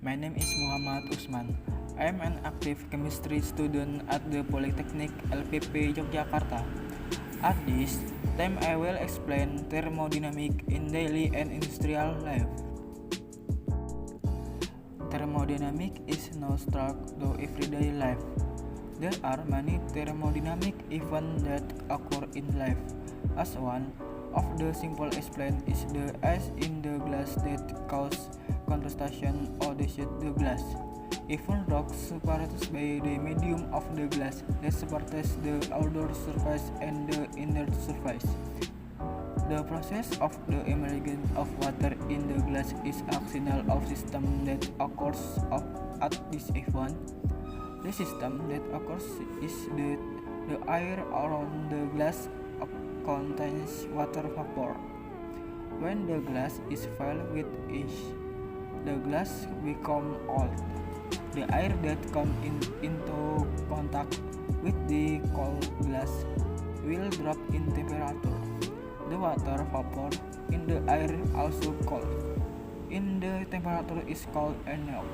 My name is Muhammad Usman. I am an active chemistry student at the Polytechnic LPP Yogyakarta. At this time, I will explain thermodynamic in daily and industrial life. Thermodynamic is now struck to everyday life. There are many thermodynamic events that occur in life. As one of the simple explain is the ice in the glass that cause condensation or shatter the glass. Even rocks separated by the medium of the glass that separates the outer surface and the inner surface. The process of the emergence of water in the glass is a signal of system that occurs at this event. The system that occurs is the air around the glass contains water vapor. When the glass is filled with ice, the glass becomes cold. The air that comes into contact with the cold glass will drop in temperature. The water vapor in the air also cold. In the temperature is cold enough.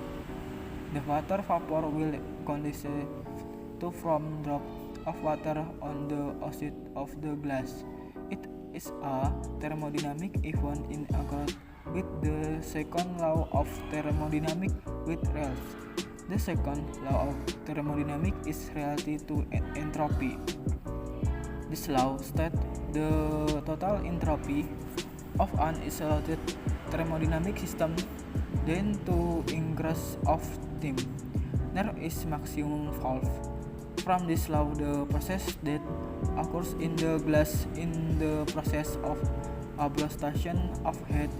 The water vapor will condense to form drop of water on the outside of the glass. It is a thermodynamic event in accord with the second law of thermodynamics with rules. The second law of thermodynamics is related to entropy. This law states the total entropy of an isolated thermodynamic system then to increase of time. There is maximum valve. From this law, the process that occurs in the glass in the process of ablation of heat.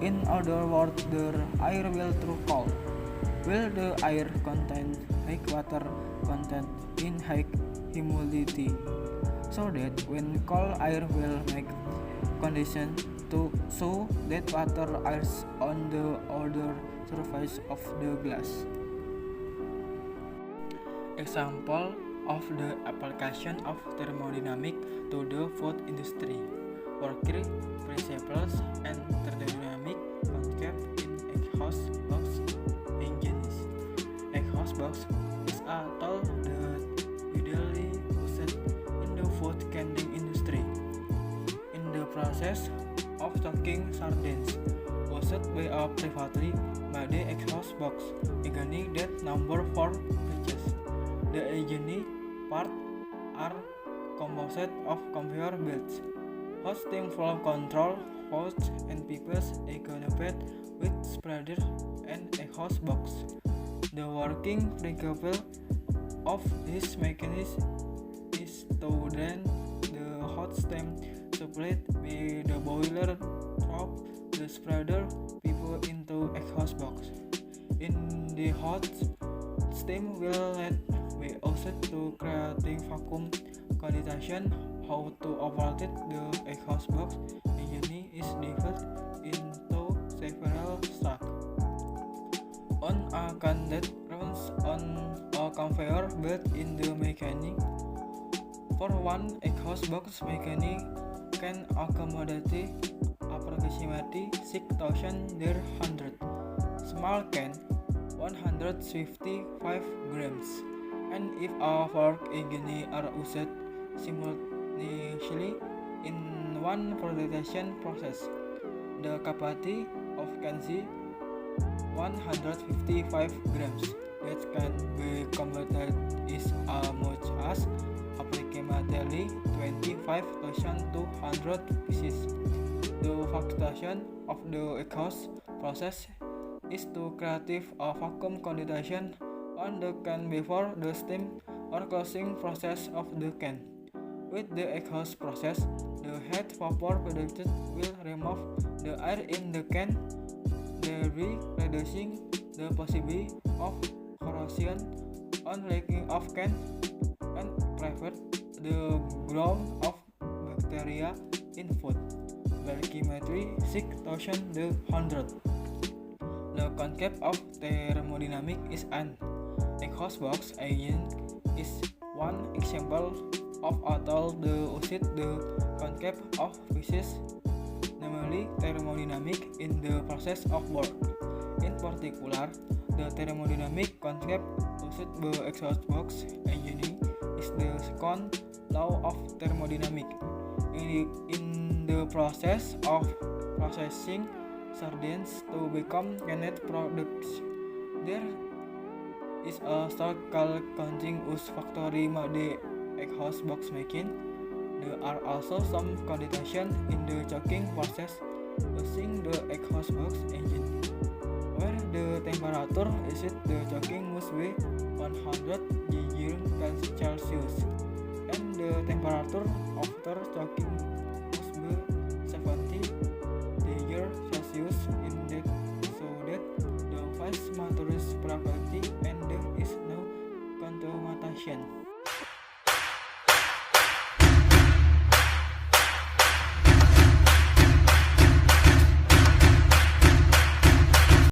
In other words, the air will through cold. Will the air contain high water content in high humidity, so that when cold air will make condition to so that water is on the outer surface of the glass. Example of the application of thermodynamic to the food industry. Worker principles and thermodynamic concept in exhaust box engines. Exhaust box is a tool that widely used in the food canning industry. In the process of stocking sardines, used by a privately made exhaust box, engine that number 4 pitches. The engine parts are composed of conveyor belts, hot steam flow control, hoses and pipes equipped with spreader and exhaust box. The working principle of this mechanism is to drain the hot steam supplied by the boiler through the spreader pipe into exhaust box. In the hot steam will let be used to creating vacuum condensation. How to operate the exhaust box engine is divided into several stacks. On a can that runs on a conveyor belt in the mechanic. For one exhaust box mechanic can accommodate approximately 6,000 der 100. Small can 155 grams. And if a fork engine are used simultaneously in one production process, the capacity of can be 155 grams. That can be converted is as much as approximately 25,200 pieces. The function of the exhaust process is to create a vacuum condensation on the can before the steam or closing process of the can. With the exhaust process, the heat vapor produced will remove the air in the can, thereby reducing the possibility of corrosion on leaking of can and prevent the growth of bacteria in food. Biochemistry 6100. The concept of thermodynamic is an exhaust box engine is one example of a tool that uses the concept of physics, namely thermodynamics, in the process of work. In particular, the thermodynamic concept used by exhaust box engine is the second law of thermodynamics. In the process of processing sardines to become canned products, there is a stock called counting us factory made exhaust box making. There are also some conditions in the choking process using the exhaust box engine, where the temperature is the choking must be 100 degrees Celsius, and the temperature after choking